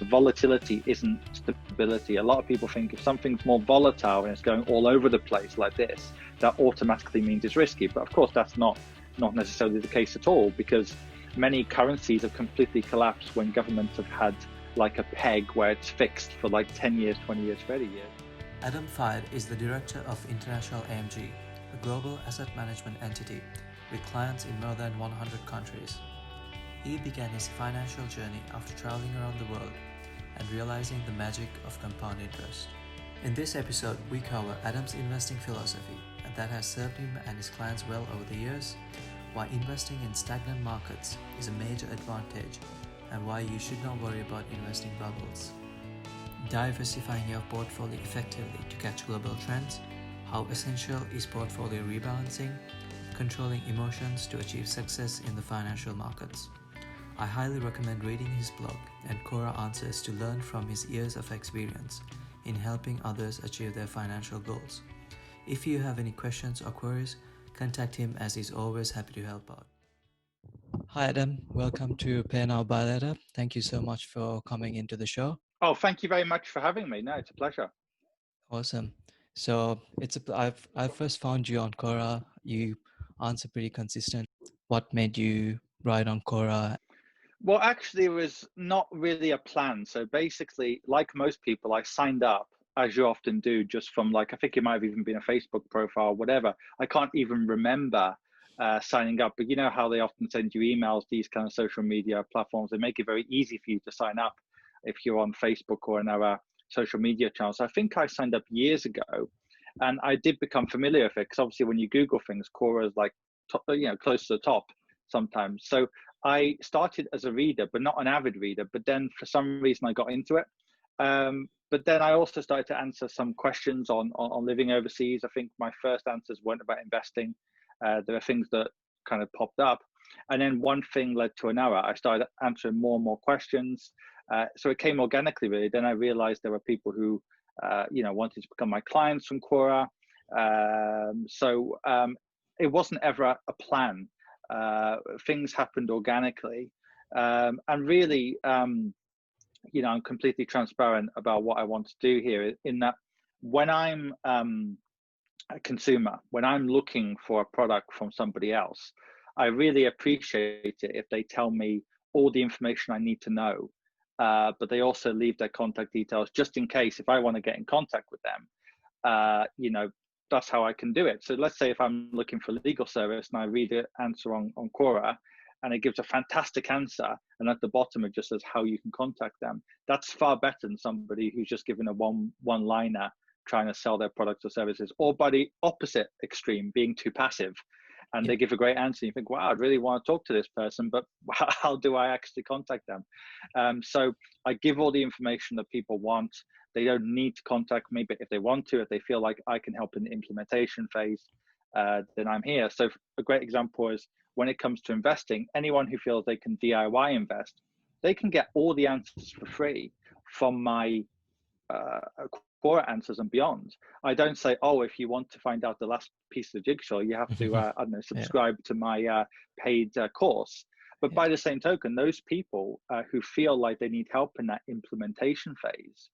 volatility isn't stability. A lot of people think if something's more volatile and it's going all over the place like this, that automatically means it's risky. But of course, that's not necessarily the case at all, because many currencies have completely collapsed when governments have had like a peg where it's fixed for like 10 years, 20 years, 30 years. Adam Fayed is the director of International AMG, a global asset management entity with clients in more than 100 countries. He began his financial journey after traveling around the world and realizing the magic of compound interest. In this episode, we cover Adam's investing philosophy and that has served him and his clients well over the years, why investing in stagnant markets is a major advantage, and why you should not worry about investing bubbles. Diversifying your portfolio effectively to catch global trends, how essential is portfolio rebalancing, controlling emotions to achieve success in the financial markets. I highly recommend reading his blog and Quora answers to learn from his years of experience in helping others achieve their financial goals. If you have any questions or queries, contact him as he's always happy to help out. Hi Adam, welcome to Pay Now Buy Later. Thank you so much for coming into the show. Oh, thank you very much for having me. No, it's a pleasure. Awesome. So I first found you on Quora. You answer pretty consistent. What made you write on Quora? Well, actually, it was not really a plan. So basically, like most people, I signed up, as you often do, just from like, I think it might have even been a Facebook profile, whatever. I can't even remember signing up, but you know how they often send you emails, these kind of social media platforms, they make it very easy for you to sign up if you're on Facebook or another social media channel. So I think I signed up years ago, and I did become familiar with it because obviously when you Google things, Quora is like, top, close to the top sometimes. So I started as a reader, but not an avid reader. But then for some reason I got into it. But then I also started to answer some questions on living overseas. I think my first answers weren't about investing. There are things that kind of popped up. And then one thing led to another. I started answering more and more questions. So it came organically, really. Then I realized there were people who, wanted to become my clients from Quora. It wasn't ever a plan. Things happened organically. And really, I'm completely transparent about what I want to do here, in that when I'm a consumer, when I'm looking for a product from somebody else, I really appreciate it if they tell me all the information I need to know, but they also leave their contact details just in case if I want to get in contact with them. That's how I can do it. So let's say if I'm looking for legal service and I read an answer on Quora and it gives a fantastic answer, and at the bottom it just says how you can contact them. That's far better than somebody who's just given a one-liner trying to sell their products or services, or by the opposite extreme, being too passive. And they give a great answer. You think, wow, I'd really want to talk to this person, but how do I actually contact them? So I give all the information that people want. They don't need to contact me, but if they want to, if they feel like I can help in the implementation phase, then I'm here. So a great example is when it comes to investing, anyone who feels they can DIY invest, they can get all the answers for free from my Quora answers and beyond. I don't say, oh, if you want to find out the last piece of the jigsaw, you have to, subscribe to my paid course. But by the same token, those people who feel like they need help in that implementation phase,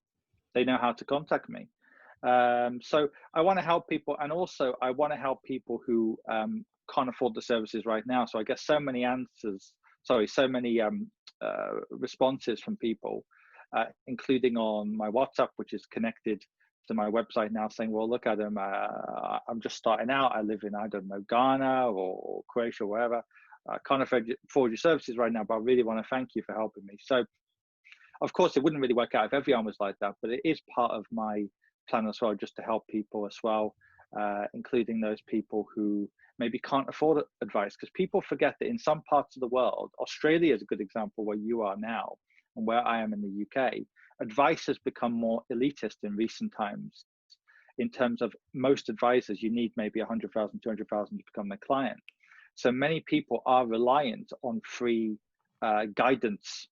they know how to contact me. So I want to help people, and also I want to help people who can't afford the services right now. So I get so many responses from people, including on my WhatsApp, which is connected to my website now, saying, well, look, Adam, I'm just starting out. I live in, I don't know, Ghana or Croatia, or wherever. I can't afford your services right now, but I really want to thank you for helping me. So, of course, it wouldn't really work out if everyone was like that, but it is part of my plan as well, just to help people as well, including those people who maybe can't afford advice. Because people forget that in some parts of the world, Australia is a good example where you are now and where I am in the UK, advice has become more elitist in recent times. In terms of most advisors, you need maybe 100,000, 200,000 to become their client. So many people are reliant on free guidance,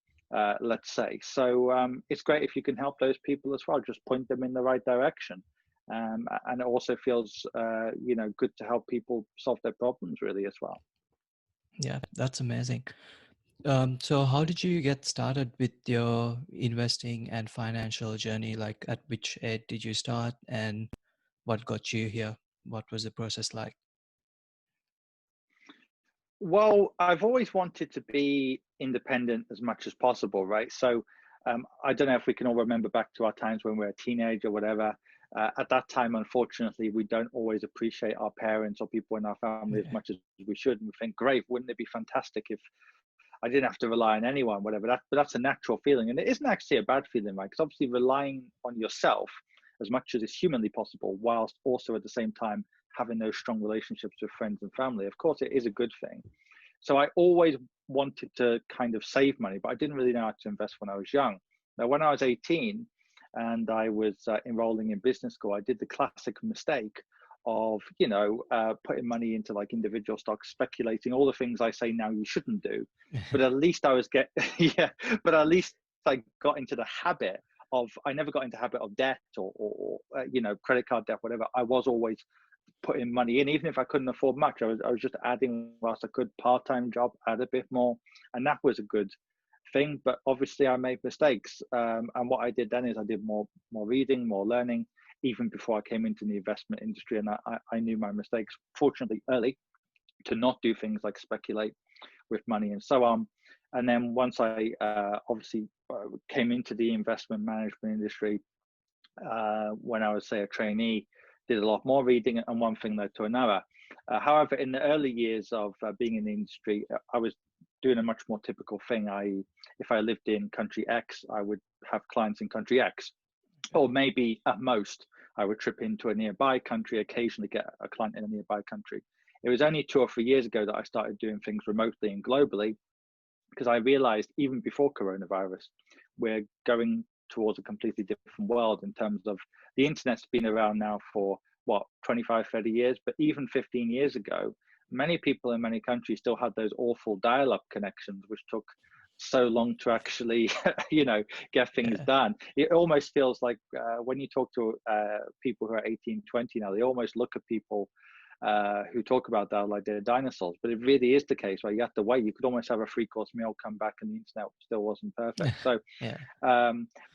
let's say. So it's great if you can help those people as well, just point them in the right direction. And it also feels, good to help people solve their problems really as well. Yeah, that's amazing. So how did you get started with your investing and financial journey? Like at which age did you start and what got you here? What was the process like? Well, I've always wanted to be independent as much as possible, right? So I don't know if we can all remember back to our times when we were a teenager or whatever. At that time, unfortunately, we don't always appreciate our parents or people in our family as Yeah. much as we should. And we think, great, wouldn't it be fantastic if I didn't have to rely on anyone, whatever. But that's a natural feeling. And it isn't actually a bad feeling, right? Because obviously relying on yourself as much as is humanly possible, whilst also at the same time having those strong relationships with friends and family, of course, it is a good thing. So I always wanted to kind of save money, but I didn't really know how to invest when I was young. Now, when I was 18 and I was enrolling in business school, I did the classic mistake of, putting money into like individual stocks, speculating, all the things I say now you shouldn't do. But at least I was yeah, but at least I got into the habit of, I never got into habit of debt or credit card debt, whatever. I was always putting money in, even if I couldn't afford much. I was just adding whilst I could, part-time job, add a bit more, and that was a good thing. But obviously, I made mistakes, and what I did then is I did more reading, more learning, even before I came into the investment industry, and I knew my mistakes, fortunately, early, to not do things like speculate with money and so on. And then once I obviously came into the investment management industry, when I was, say, a trainee, did a lot more reading, and one thing led to another. However, in the early years of being in the industry, I was doing a much more typical thing. If I lived in country X, I would have clients in country X, or maybe at most, I would trip into a nearby country, occasionally get a client in a nearby country. It was only 2 or 3 years ago that I started doing things remotely and globally, because I realized even before coronavirus, we're going towards a completely different world in terms of the internet's been around now for what, 25, 30 years, but even 15 years ago, many people in many countries still had those awful dial-up connections, which took so long to actually, get things Yeah. done. It almost feels like when you talk to people who are 18, 20 now, they almost look at people who talk about that like they're dinosaurs, but it really is the case where you have to wait. You could almost have a 3-course meal, come back, and the internet still wasn't perfect. So, Yeah.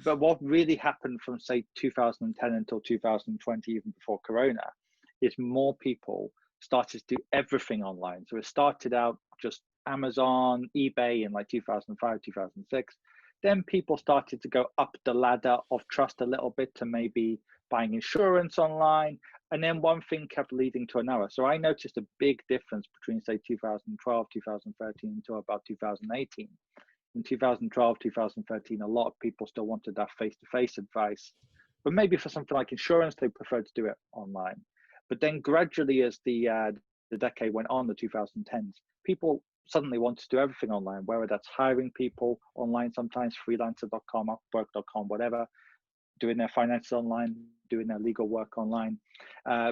but what really happened from, say, 2010 until 2020, even before Corona, is more people started to do everything online. So it started out just Amazon, eBay in like 2005, 2006. Then people started to go up the ladder of trust a little bit to maybe buying insurance online. And then one thing kept leading to another. So I noticed a big difference between, say, 2012, 2013 until about 2018. In 2012, 2013, a lot of people still wanted that face-to-face advice, but maybe for something like insurance, they preferred to do it online. But then gradually, as the decade went on, the 2010s, people suddenly wanted to do everything online, whether that's hiring people online, sometimes freelancer.com, upwork.com, whatever, doing their finances online, doing their legal work online,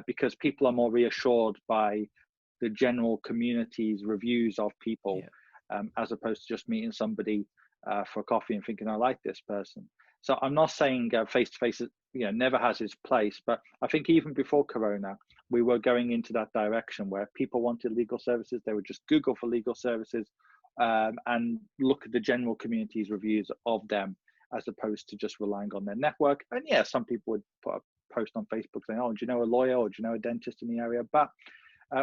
because people are more reassured by the general community's reviews of people, Yeah. as opposed to just meeting somebody for coffee and thinking, I like this person. So I'm not saying face-to-face, never has its place, but I think even before Corona, we were going into that direction where people wanted legal services. They would just Google for legal services, and look at the general community's reviews of them, as opposed to just relying on their network. And yeah, some people would put a post on Facebook saying, "Oh, do you know a lawyer, or do you know a dentist in the area?" But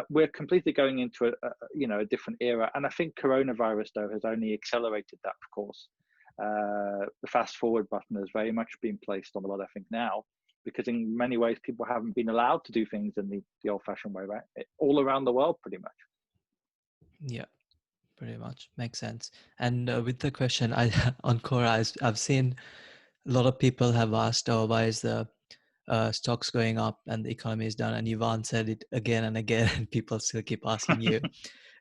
we're completely going into a different era, and I think coronavirus though has only accelerated that. Of course, the fast forward button has very much been placed on the world, I think, now, because in many ways people haven't been allowed to do things in the old-fashioned way, right? All around the world, pretty much. Yeah. Pretty much makes sense. And with the question, I on Quora, I've seen a lot of people have asked, "Oh, why is the stocks going up and the economy is down?" And you've answered it again and again, and people still keep asking you.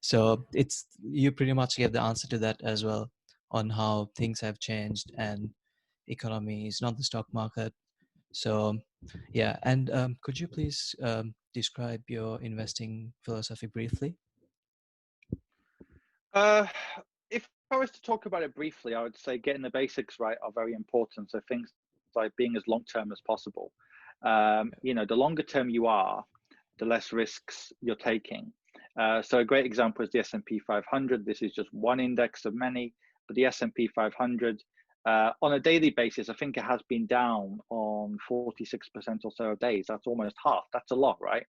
So it's you pretty much gave the answer to that as well, on how things have changed and economy is not the stock market. So yeah, and could you please describe your investing philosophy briefly? Uh, if I was to talk about it briefly, I would say getting the basics right are very important. So things like being as long term as possible. The longer term you are, the less risks you're taking. So a great example is the S&P 500. This is just one index of many, but the S&P 500 on a daily basis, I think it has been down on 46% or so of days. That's almost half. That's a lot, right?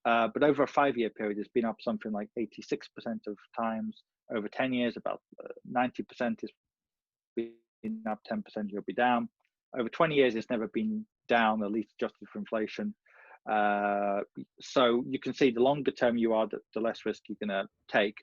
But over a 5-year period, it's been up something like 86% of times. Over 10 years, about 90% is been up, 10% you'll be down. Over 20 years, it's never been down, at least adjusted for inflation. So you can see the longer term you are, the less risk you're going to take.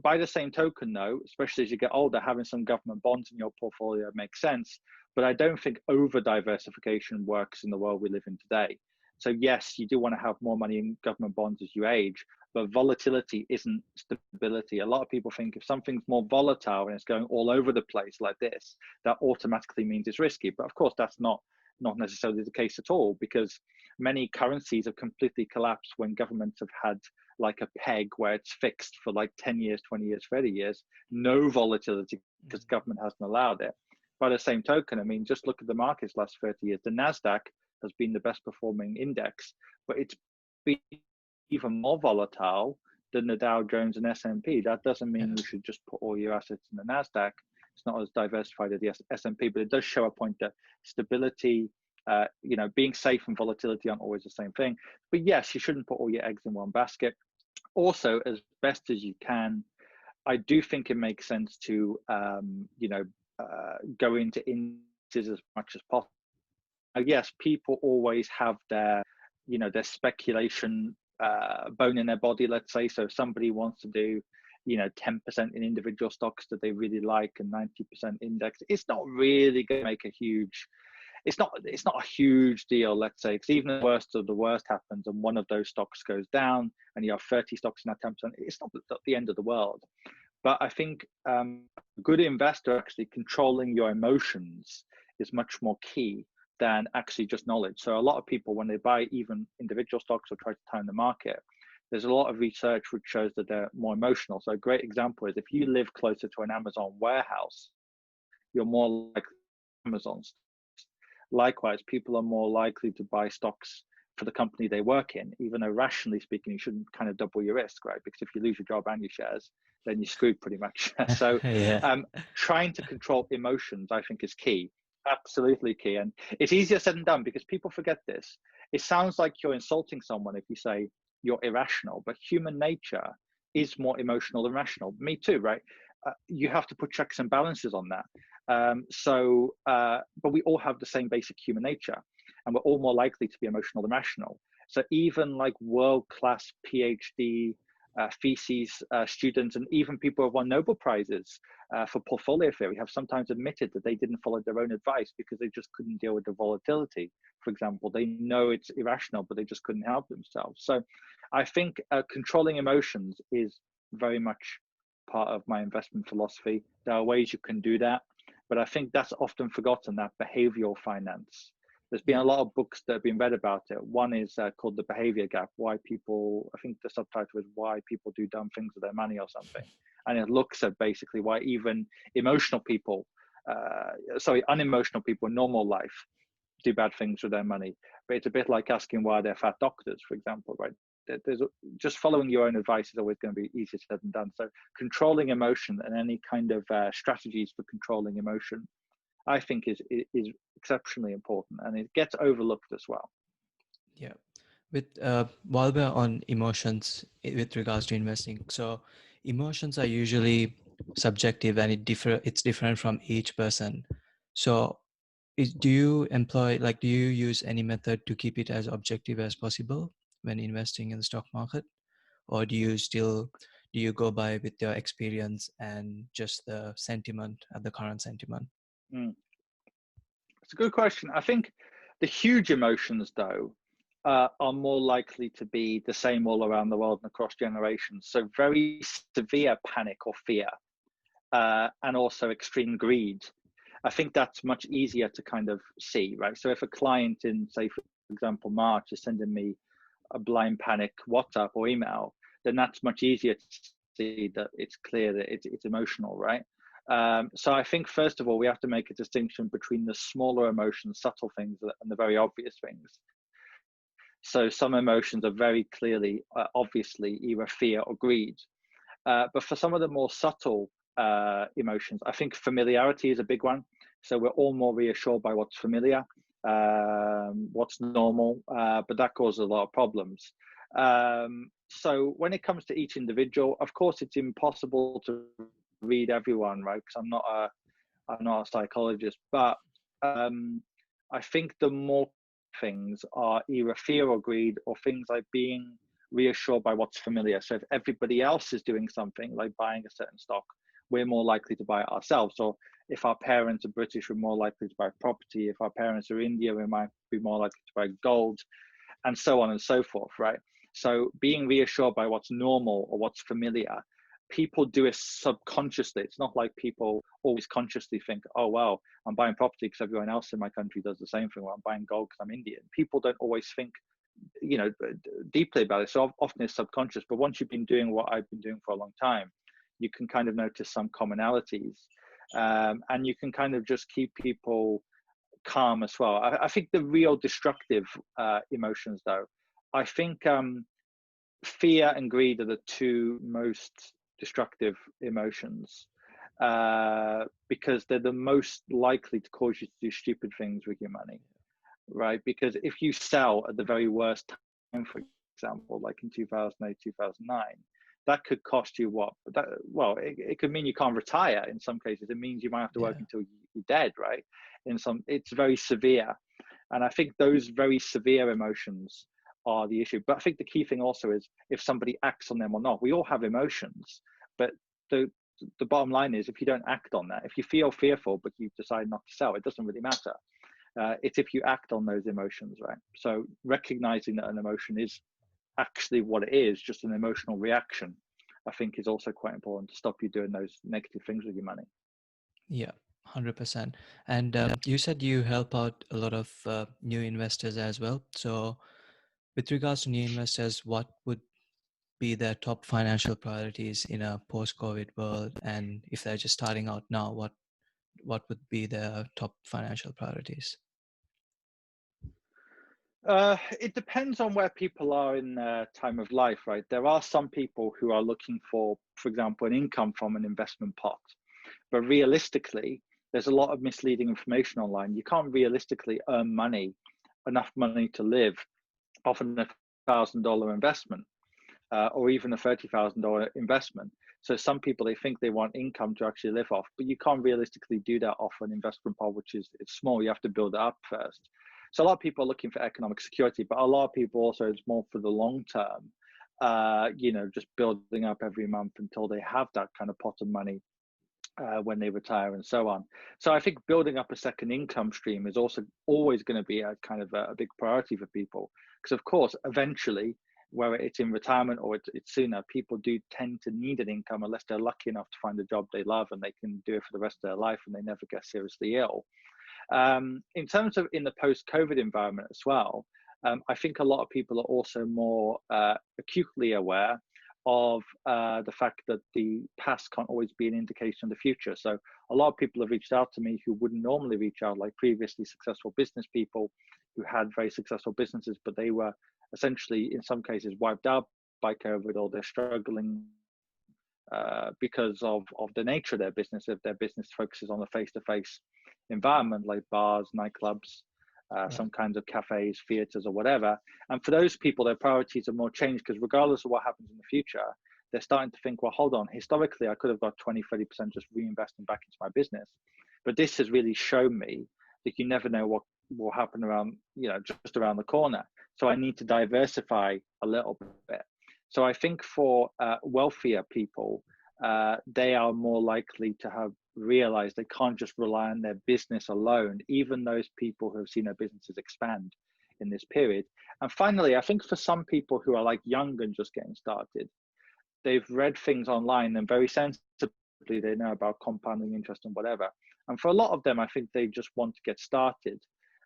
By the same token, though, especially as you get older, having some government bonds in your portfolio makes sense. But I don't think over diversification works in the world we live in today. So yes, you do want to have more money in government bonds as you age, but volatility isn't stability. A lot of people think if something's more volatile and it's going all over the place like this, that automatically means it's risky. But of course, that's not necessarily the case at all, because many currencies have completely collapsed when governments have had like a peg where it's fixed for like 10 years, 20 years, 30 years, no volatility because government hasn't allowed it. By the same token, I mean, just look at the markets last 30 years. The NASDAQ has been the best performing index, but it's been even more volatile than the Dow Jones and S&P. That doesn't mean you should just put all your assets in the NASDAQ. It's not as diversified as the S&P, but it does show a point that stability, being safe and volatility aren't always the same thing. But yes, you shouldn't put all your eggs in one basket. Also, as best as you can, I do think it makes sense to, go into indices as much as possible. Yes, people always have their speculation bone in their body, let's say. So if somebody wants to do 10% in individual stocks that they really like and 90% index, it's not really going to make a huge, it's not a huge deal, let's say, because even the worst of the worst happens and one of those stocks goes down and you have 30 stocks in that 10%, it's not the end of the world. But I think a good investor actually controlling your emotions is much more key than actually just knowledge. So a lot of people, when they buy even individual stocks or try to time the market, there's a lot of research which shows that they're more emotional. So a great example is if you live closer to an Amazon warehouse, you're more like Amazon. Likewise, people are more likely to buy stocks for the company they work in, even though rationally speaking, you shouldn't kind of double your risk, right? Because if you lose your job and your shares, then you're screwed pretty much. So trying to control emotions, I think, is key. Absolutely key. And it's easier said than done because people forget this. It sounds like you're insulting someone if you say you're irrational, but human nature is more emotional than rational. Me too, right? You have to put checks and balances on that. But we all have the same basic human nature, and we're all more likely to be emotional than rational. So even like world-class PhD theses students and even people who have won Nobel Prizes for portfolio theory have sometimes admitted that they didn't follow their own advice because they just couldn't deal with the volatility. For example, they know it's irrational, but they just couldn't help themselves. So I think controlling emotions is very much part of my investment philosophy. There are ways you can do that, but I think that's often forgotten, that behavioral finance. There's been a lot of books that have been read about it. One is called The Behavior Gap, why people, I think the subtitle is Why People Do Dumb Things with Their Money or something. And it looks at basically why even unemotional people in normal life do bad things with their money. But it's a bit like asking why they're fat doctors, for example, right? Just following your own advice is always going to be easier said than done. So controlling emotion and any kind of strategies for controlling emotion, I think is exceptionally important, and it gets overlooked as well. Yeah. While we're on emotions with regards to investing, so emotions are usually subjective and it's different from each person. So do you use any method to keep it as objective as possible when investing in the stock market? Or do you go by with your experience and just the sentiment at the current sentiment? It's a good question. I think the huge emotions, though, are more likely to be the same all around the world and across generations. So very severe panic or fear, and also extreme greed. I think that's much easier to kind of see, right? So if a client in, say, for example, March is sending me a blind panic WhatsApp or email, then that's much easier to see that it's clear that it's emotional, right? So I think, first of all, we have to make a distinction between the smaller emotions, subtle things, and the very obvious things. So some emotions are very clearly, obviously, either fear or greed. But for some of the more subtle emotions, I think familiarity is a big one. So we're all more reassured by what's familiar, what's normal, but that causes a lot of problems. So when it comes to each individual, of course, it's impossible to read everyone, right? Because I'm not a psychologist, but I think the more things are either fear or greed, or things like being reassured by what's familiar. So if everybody else is doing something like buying a certain stock, we're more likely to buy it ourselves. Or if our parents are British, we're more likely to buy property. If our parents are Indian, we might be more likely to buy gold, and so on and so forth, right? So being reassured by what's normal or what's familiar, people do it subconsciously. It's not like people always consciously think, oh, well, I'm buying property because everyone else in my country does the same thing. Well, I'm buying gold because I'm Indian. People don't always think, deeply about it. So often it's subconscious. But once you've been doing what I've been doing for a long time, you can kind of notice some commonalities. And you can kind of just keep people calm as well. I think the real destructive emotions, though, I think fear and greed are the two most destructive emotions, because they're the most likely to cause you to do stupid things with your money, right? Because if you sell at the very worst time, for example, like in 2008, 2009, that could cost you what? It could mean you can't retire in some cases. It means you might have to work until you're dead, right? It's very severe. And I think those very severe emotions are the issue. But I think the key thing also is if somebody acts on them or not. We all have emotions, but the bottom line is if you don't act on that, if you feel fearful but you decide not to sell, it doesn't really matter. It's if you act on those emotions, right? So recognizing that an emotion is actually what it is, just an emotional reaction, I think is also quite important to stop you doing those negative things with your money. Yeah, 100%. And you said you help out a lot of new investors as well. So with regards to new investors, what would be their top financial priorities in a post-COVID world? And if they're just starting out now, what would be their top financial priorities? It depends on where people are in their time of life, right? There are some people who are looking for example, an income from an investment pot. But realistically, there's a lot of misleading information online. You can't realistically earn enough money to live off an $1,000 investment, or even a $30,000 investment. So some people, they think they want income to actually live off, but you can't realistically do that off an investment pot, which is it's small. You have to build it up first. So a lot of people are looking for economic security, but a lot of people also, it's more for the long term, just building up every month until they have that kind of pot of money when they retire and so on. So I think building up a second income stream is also always going to be a kind of a big priority for people, because of course, eventually, whether it's in retirement or it's sooner, people do tend to need an income unless they're lucky enough to find a job they love and they can do it for the rest of their life and they never get seriously ill. In terms of in the post-COVID environment as well, I think a lot of people are also more acutely aware of the fact that the past can't always be an indication of the future. So a lot of people have reached out to me who wouldn't normally reach out, like previously successful business people who had very successful businesses, but they were essentially in some cases wiped out by COVID, or they're struggling because of the nature of their business. If their business focuses on a face-to-face environment like bars, nightclubs, some kinds of cafes, theaters, or whatever. And for those people, their priorities are more changed, because regardless of what happens in the future, they're starting to think, well, hold on, historically, I could have got 20-30% just reinvesting back into my business. But this has really shown me that you never know what will happen around, just around the corner. So I need to diversify a little bit. So I think for wealthier people, they are more likely to have realized they can't just rely on their business alone, even those people who have seen their businesses expand in this period. And finally, I think for some people who are like young and just getting started, they've read things online and very sensibly they know about compounding interest and whatever. And for a lot of them, I think they just want to get started.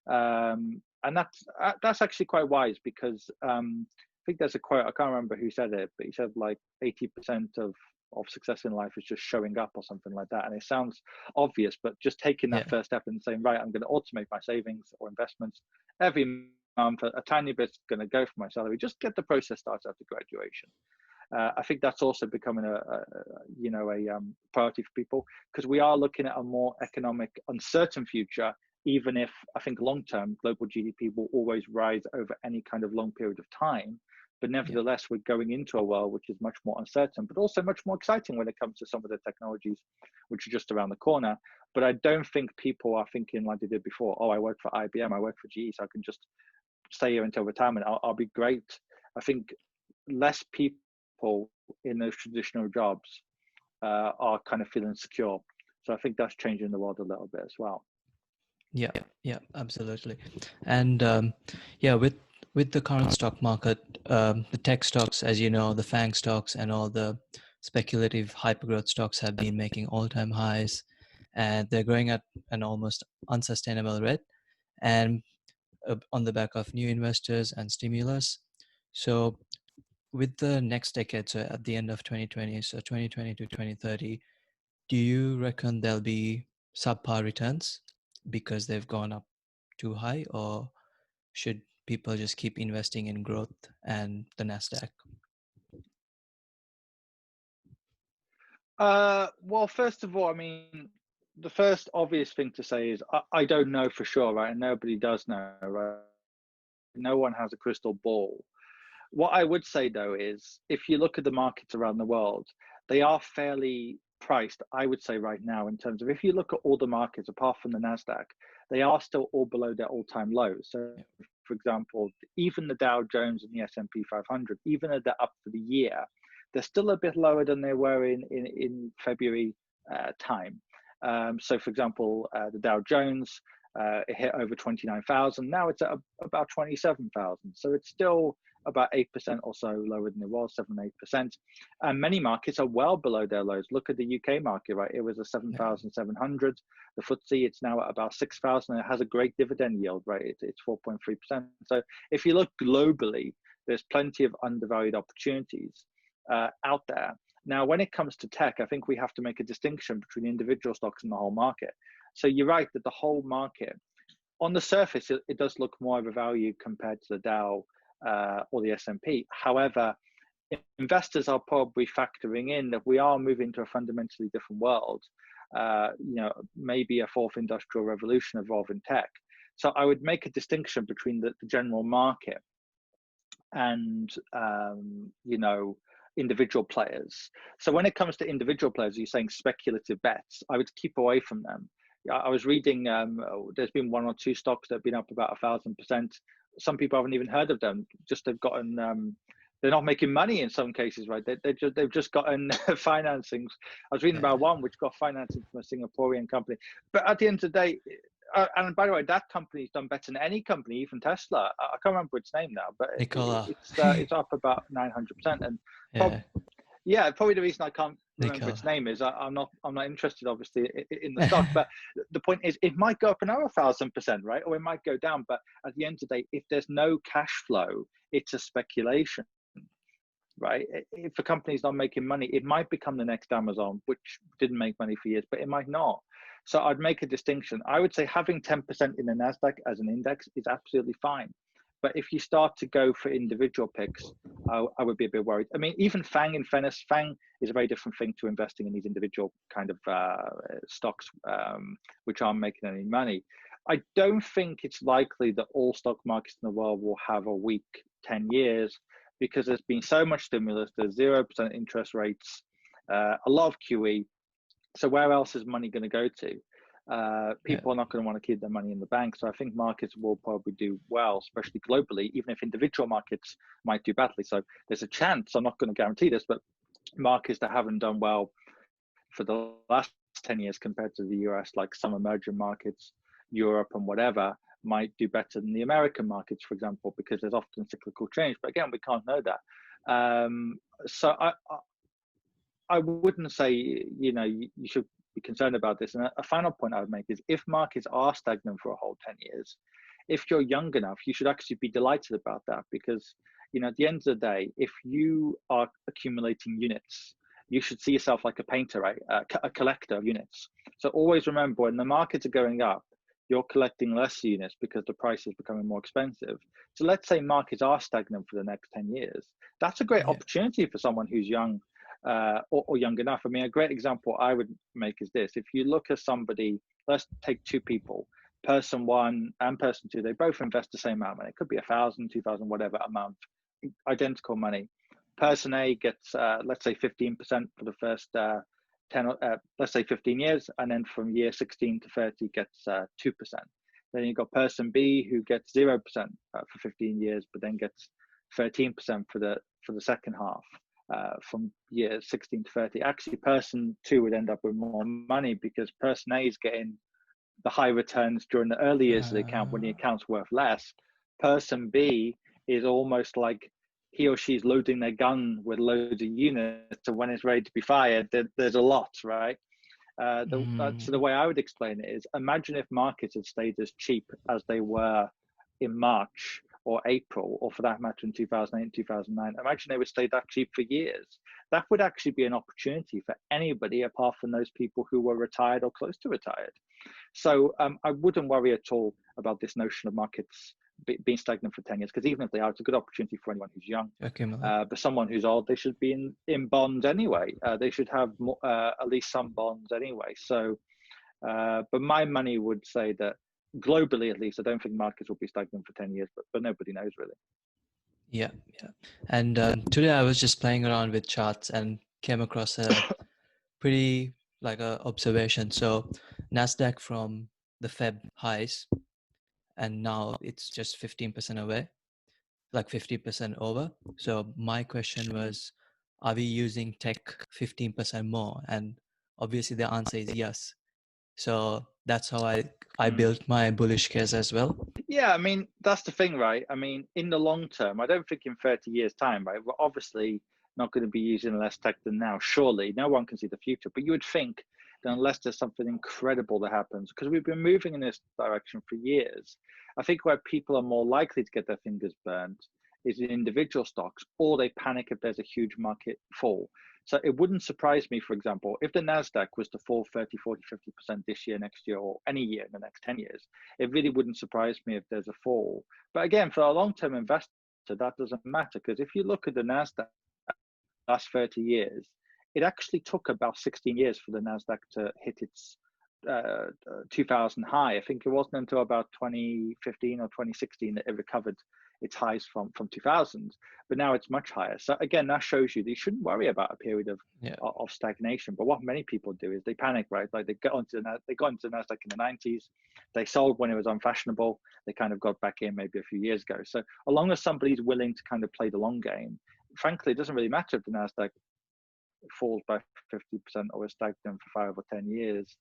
And that's actually quite wise, because I think there's a quote, I can't remember who said it, but he said like 80% of success in life is just showing up or something like that. And it sounds obvious, but just taking that first step and saying, right, I'm going to automate my savings or investments every month, a tiny bit's going to go for my salary. Just get the process started after graduation. I think that's also becoming a priority for people, because we are looking at a more economic uncertain future. Even if I think long-term global GDP will always rise over any kind of long period of time, but nevertheless, we're going into a world which is much more uncertain, but also much more exciting when it comes to some of the technologies which are just around the corner. But I don't think people are thinking like they did before. Oh, I work for IBM, I work for GE, so I can just stay here until retirement. I'll be great. I think less people in those traditional jobs are kind of feeling secure. So I think that's changing the world a little bit as well. Yeah, absolutely. And with the current stock market, the tech stocks, as you know, the FANG stocks and all the speculative hypergrowth stocks have been making all-time highs, and they're growing at an almost unsustainable rate, and on the back of new investors and stimulus. So with the next decade, so at the end of 2020, so 2020 to 2030, do you reckon there'll be subpar returns because they've gone up too high, or should people just keep investing in growth and the Nasdaq? Well, first of all, I mean, the first obvious thing to say is I don't know for sure, right? And nobody does know, right? No one has a crystal ball. What I would say though is, if you look at the markets around the world, they are fairly priced, I would say right now, in terms of, if you look at all the markets apart from the Nasdaq, they are still all below their all-time lows. So for example, even the Dow Jones and the S&P 500, even though they're up for the year, they're still a bit lower than they were in February time. So for example, the Dow Jones, it hit over 29,000. Now it's at about 27,000. So it's still about 8% or so lower than it was, 7-8%. And many markets are well below their lows. Look at the UK market, right? It was a 7,700. The FTSE, it's now at about 6,000. It has a great dividend yield, right? It's 4.3%. So if you look globally, there's plenty of undervalued opportunities out there. Now, when it comes to tech, I think we have to make a distinction between individual stocks and the whole market. So you're right that the whole market, on the surface, it does look more of a value compared to the Dow or the S&P. However, investors are probably factoring in that we are moving to a fundamentally different world. Maybe a fourth industrial revolution involving tech. So I would make a distinction between the general market and individual players. So when it comes to individual players, you're saying speculative bets, I would keep away from them. I was reading, there's been one or two stocks that have been up about 1,000%. Some people haven't even heard of them. Just they've gotten, they're not making money in some cases, right? They've just gotten financings. I was reading about one which got financing from a Singaporean company. But at the end of the day, and by the way, that company's done better than any company, even Tesla. I can't remember its name now, but it's up about 900%. And probably the reason I can't remember its name is I'm not interested, obviously, in the stock. But the point is, it might go up another 1,000%, right? Or it might go down. But at the end of the day, if there's no cash flow, it's a speculation, right? If a company's not making money, it might become the next Amazon, which didn't make money for years, but it might not. So I'd make a distinction. I would say having 10% in the Nasdaq as an index is absolutely fine. But if you start to go for individual picks, I would be a bit worried. I mean, even FANG in fairness, FANG is a very different thing to investing in these individual kind of stocks which aren't making any money. I don't think it's likely that all stock markets in the world will have a weak 10 years because there's been so much stimulus, there's 0% interest rates, a lot of QE. So where else is money going to go to? People are not going to want to keep their money in the bank. So I think markets will probably do well, especially globally, even if individual markets might do badly. So there's a chance, I'm not going to guarantee this, but markets that haven't done well for the last 10 years compared to the US, like some emerging markets, Europe and whatever, might do better than the American markets, for example, because there's often cyclical change. But again, we can't know that. So I wouldn't say, you should be concerned about this. And a final point I would make is, if markets are stagnant for a whole 10 years, if you're young enough, you should actually be delighted about that, because, at the end of the day, if you are accumulating units, you should see yourself like a painter, right? A collector of units. So always remember, when the markets are going up, you're collecting less units because the price is becoming more expensive. So let's say markets are stagnant for the next 10 years. That's a great opportunity for someone who's young or young enough. I mean, a great example I would make is this. If you look at somebody, let's take two people, person one and person two, they both invest the same amount of money. It could be 1,000, 2,000, whatever a month, identical money. Person A gets, let's say 15% for the first 10, let's say 15 years, and then from year 16 to 30 gets 2%. Then you've got person B who gets 0% for 15 years, but then gets 13% for the second half from year 16 to 30. Actually, person two would end up with more money because person A is getting the high returns during the early years of the account when the account's worth less. Person B is almost like he or she's loading their gun with loads of units, so when it's ready to be fired, there's a lot, right? So the way I would explain it is, imagine if markets had stayed as cheap as they were in March or April, or for that matter in 2008 and 2009. Imagine they would stay that cheap for years. That would actually be an opportunity for anybody apart from those people who were retired or close to retired. So I wouldn't worry at all about this notion of markets being stagnant for 10 years, because even if they are, it's a good opportunity for anyone who's young. But someone who's old, they should be in bonds anyway. They should have at least some bonds anyway. So, but my money would say that globally, at least, I don't think markets will be stagnant for 10 years, but nobody knows really. Yeah. And today I was just playing around with charts and came across a pretty observation. So Nasdaq from the Feb highs, and now it's just 15% away, like 50% over. So my question was, are we using tech 15% more? And obviously the answer is yes. So that's how I built my bullish case as well. Yeah, I mean, that's the thing, right? I mean, in the long term, I don't think in 30 years' time, right, we're obviously not going to be using less tech than now. Surely, no one can see the future. But you would think that unless there's something incredible that happens, because we've been moving in this direction for years, I think where people are more likely to get their fingers burned is in individual stocks, or they panic if there's a huge market fall. So it wouldn't surprise me, for example, if the NASDAQ was to fall 30, 40, 50% this year, next year, or any year in the next 10 years. It really wouldn't surprise me if there's a fall. But again, for a long-term investor, that doesn't matter, because if you look at the NASDAQ last 30 years, it actually took about 16 years for the NASDAQ to hit its 2000 high. I think it wasn't until about 2015 or 2016 that it recovered its highs from 2000, but now it's much higher. So again, that shows you that you shouldn't worry about a period of stagnation. But what many people do is they panic, right? Like they got into the NASDAQ in the 90s, they sold when it was unfashionable, they kind of got back in maybe a few years ago. So as long as somebody's willing to kind of play the long game, frankly, it doesn't really matter if the NASDAQ falls by 50% or is stagnant for 5 or 10 years.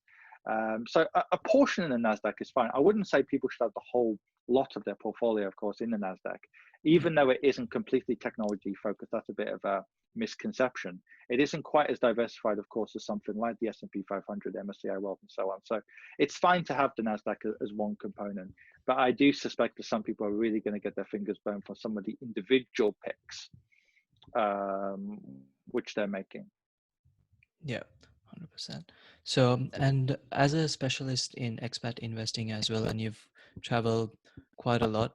So a portion in the NASDAQ is fine. I wouldn't say people should have the whole lot of their portfolio, of course, in the NASDAQ, even though it isn't completely technology focused. That's a bit of a misconception. It isn't quite as diversified, of course, as something like the S&P 500, MSCI World, and so on. So it's fine to have the NASDAQ as one component, but I do suspect that some people are really going to get their fingers burned for some of the individual picks which they're making. Yeah, 100%. So, and as a specialist in expat investing as well, and you've traveled quite a lot,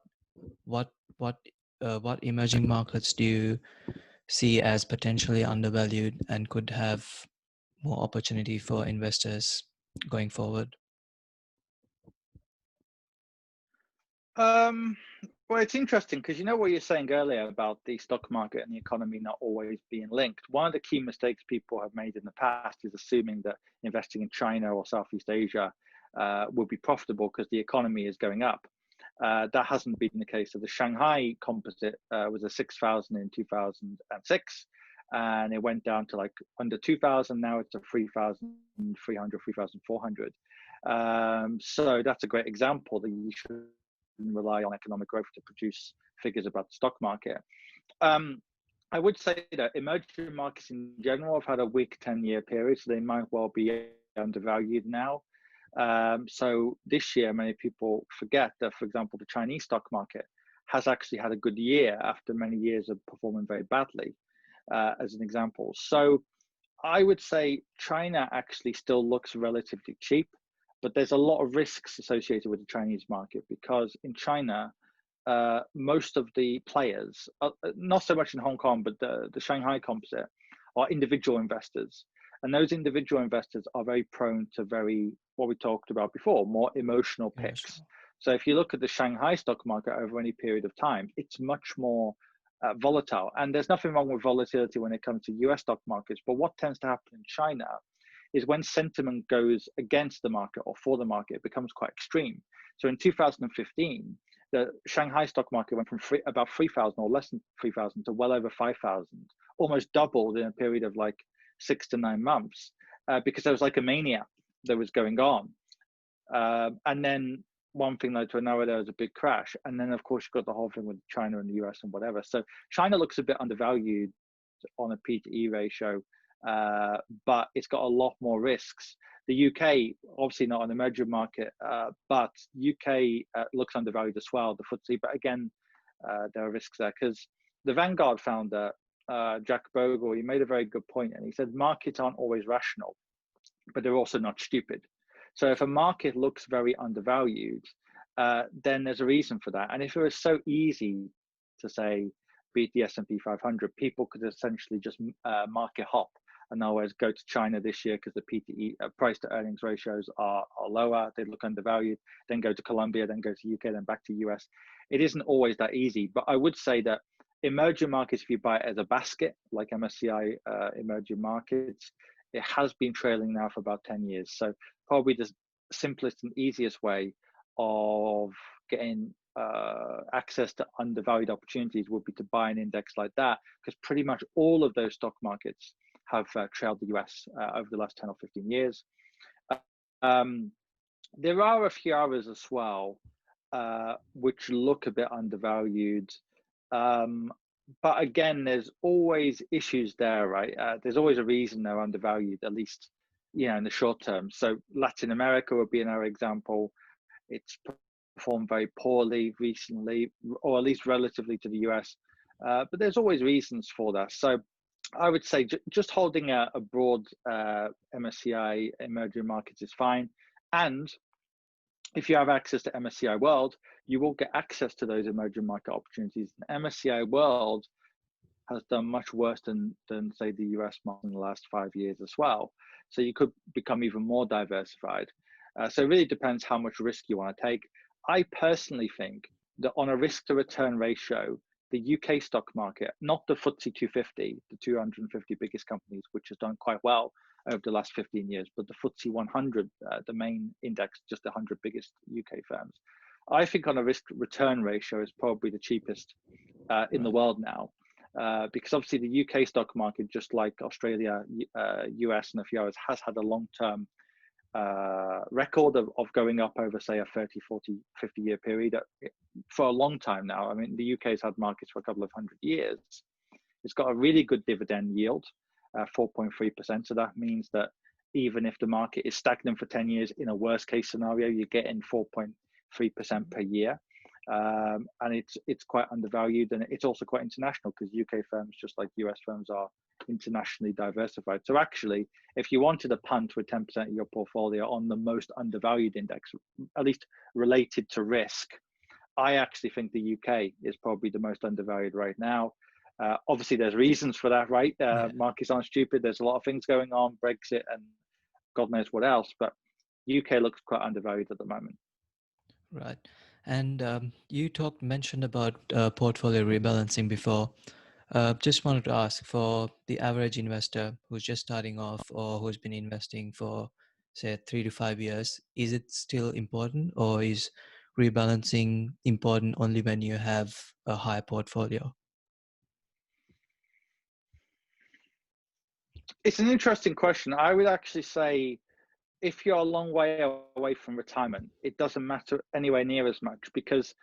what emerging markets do you see as potentially undervalued and could have more opportunity for investors going forward? Well, it's interesting because you know what you're saying earlier about the stock market and the economy not always being linked. One of the key mistakes people have made in the past is assuming that investing in China or Southeast Asia will be profitable because the economy is going up. That hasn't been the case. So the Shanghai composite was a 6,000 in 2006, and it went down to like under 2,000. Now it's a 3,300, 3,400. So that's a great example that you should rely on economic growth to produce figures about the stock market. I would say that emerging markets in general have had a weak 10-year period, so they might well be undervalued now. So this year, many people forget that, for example, the Chinese stock market has actually had a good year after many years of performing very badly, as an example. So I would say China actually still looks relatively cheap, but there's a lot of risks associated with the Chinese market, because in China, most of the players, not so much in Hong Kong, but the Shanghai composite, are individual investors. And those individual investors are very prone to what we talked about before, more emotional picks. So if you look at the Shanghai stock market over any period of time, it's much more volatile. And there's nothing wrong with volatility when it comes to US stock markets. But what tends to happen in China is when sentiment goes against the market or for the market, it becomes quite extreme. So in 2015, the Shanghai stock market went from about 3,000 or less than 3,000 to well over 5,000, almost doubled in a period of like 6 to 9 months, because there was like a mania that was going on. And then one thing led to another, there was a big crash. And then of course you've got the whole thing with China and the US and whatever. So China looks a bit undervalued on a P to E ratio, but it's got a lot more risks. The UK, obviously not an emerging market, but UK looks undervalued as well, the FTSE. But again, there are risks there, because the Vanguard founder, Jack Bogle, he made a very good point, and he said markets aren't always rational, but they're also not stupid. So if a market looks very undervalued, then there's a reason for that. And if it was so easy to say beat the S&P 500, people could essentially just market hop and always go to China this year because the PTE price to earnings ratios are lower, they look undervalued, then go to Colombia, then go to UK, then back to US. It isn't always that easy, but I would say that emerging markets, if you buy it as a basket, like MSCI emerging markets, it has been trailing now for about 10 years. So probably the simplest and easiest way of getting access to undervalued opportunities would be to buy an index like that, because pretty much all of those stock markets have trailed the US over the last 10 or 15 years. There are a few others as well, which look a bit undervalued. But again, there's always issues there, right? There's always a reason they're undervalued, at least, in the short term. So Latin America would be another example. It's performed very poorly recently, or at least relatively to the US. But there's always reasons for that. So I would say just holding a broad MSCI emerging markets is fine. And if you have access to MSCI World, you will get access to those emerging market opportunities. And MSCI World has done much worse than say the US market in the last 5 years as well. So you could become even more diversified. So it really depends how much risk you want to take. I personally think that on a risk to return ratio, the UK stock market, not the FTSE 250, the 250 biggest companies, which has done quite well over the last 15 years, but the FTSE 100, the main index, just the 100 biggest UK firms. I think on a risk return ratio is probably the cheapest in the world now, because obviously the UK stock market, just like Australia, US and a few others, has had a long-term record of going up over, say, a 30, 40, 50-year period for a long time now. I mean, the UK has had markets for a couple of 100 years. It's got a really good dividend yield, 4.3%. So that means that even if the market is stagnant for 10 years, in a worst case scenario, you're getting 4.3% per year. And it's quite undervalued, and it's also quite international, because UK firms, just like US firms, are internationally diversified. So actually, if you wanted a punt with 10% of your portfolio on the most undervalued index, at least related to risk, I actually think the UK is probably the most undervalued right now. Obviously, there's reasons for that, right? Markets aren't stupid. There's a lot of things going on, Brexit and God knows what else, but UK looks quite undervalued at the moment. Right. And you mentioned about portfolio rebalancing before. Just wanted to ask, for the average investor who's just starting off or who's been investing for, say, 3 to 5 years, is it still important, or is rebalancing important only when you have a high portfolio? It's an interesting question. I would actually say, if you're a long way away from retirement, it doesn't matter anywhere near as much, because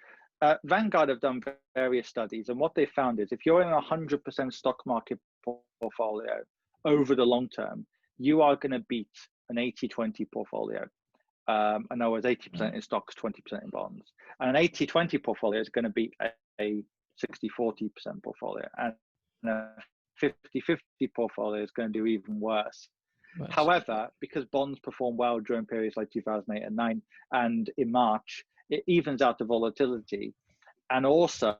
Vanguard have done various studies, and what they found is if you're in a 100% stock market portfolio over the long term, you are going to beat an 80-20 portfolio. In other words, 80% in stocks, 20% in bonds. And an 80-20 portfolio is going to beat a 60-40% portfolio. And a 50-50 portfolio is going to do even worse. Right. However, because bonds perform well during periods like 2008 and 9, and in March, it evens out the volatility. And also,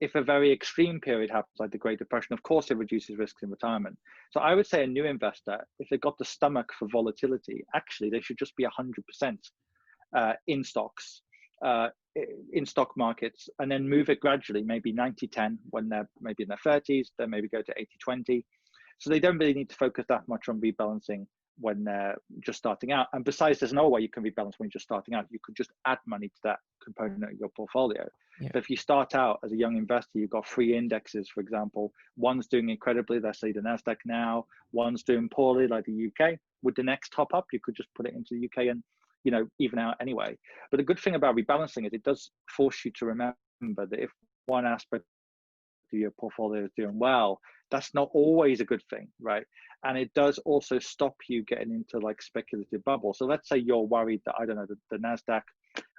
if a very extreme period happens, like the Great Depression, of course, it reduces risks in retirement. So I would say a new investor, if they've got the stomach for volatility, actually, they should just be 100% in stocks, in stock markets, and then move it gradually, maybe 90-10 when they're maybe in their 30s, then maybe go to 80-20. So they don't really need to focus that much on rebalancing when they're just starting out. And besides, there's no way you can rebalance when you're just starting out. You could just add money to that component of your portfolio. Yeah. But if you start out as a young investor, you've got 3 indexes, for example. One's doing incredibly, let's say the NASDAQ now. One's doing poorly, like the UK. With the next top up, you could just put it into the UK and, you know, even out anyway. But the good thing about rebalancing is it does force you to remember that if one aspect of your portfolio is doing well, that's not always a good thing, right? And it does also stop you getting into like speculative bubble. So let's say you're worried that, I don't know, the NASDAQ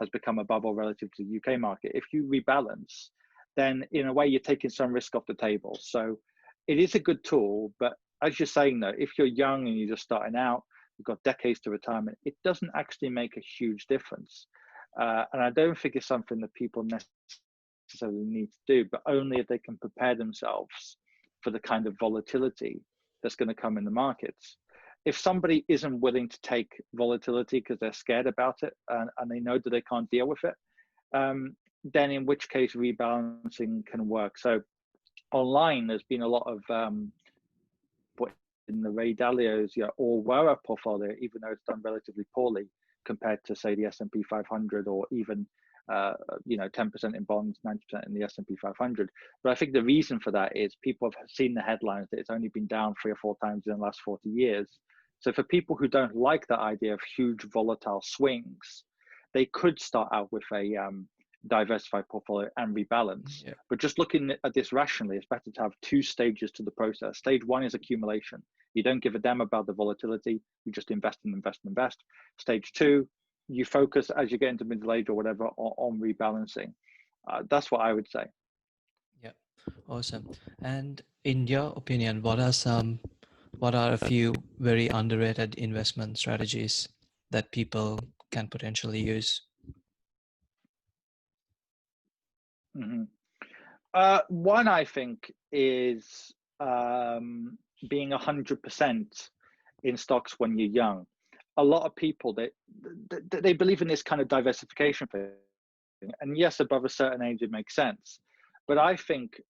has become a bubble relative to the UK market. If you rebalance, then in a way you're taking some risk off the table. So it is a good tool, but as you're saying though, if you're young and you're just starting out, you've got decades to retirement, it doesn't actually make a huge difference. And I don't think it's something that people necessarily need to do, but only if they can prepare themselves for the kind of volatility that's going to come in the markets. If somebody isn't willing to take volatility because they're scared about it and they know that they can't deal with it, then in which case rebalancing can work. So online, there's been a lot of what in the Ray Dalio's all Wara portfolio, even though it's done relatively poorly compared to say the S&P 500 or even 10% in bonds, 90% in the S&P 500. But I think the reason for that is people have seen the headlines that it's only been down 3 or 4 times in the last 40 years. So for people who don't like the idea of huge volatile swings, they could start out with a diversified portfolio and rebalance. Yeah. But just looking at this rationally, it's better to have 2 stages to the process. Stage 1 is accumulation. You don't give a damn about the volatility. You just invest and invest and invest. Stage 2, you focus as you get into middle age or whatever on rebalancing. That's what I would say. Yeah, awesome. And in your opinion, what are a few very underrated investment strategies that people can potentially use? Mm-hmm. One, I think, is being 100% in stocks when you're young. A lot of people, they believe in this kind of diversification thing. And yes, above a certain age, it makes sense. But I think,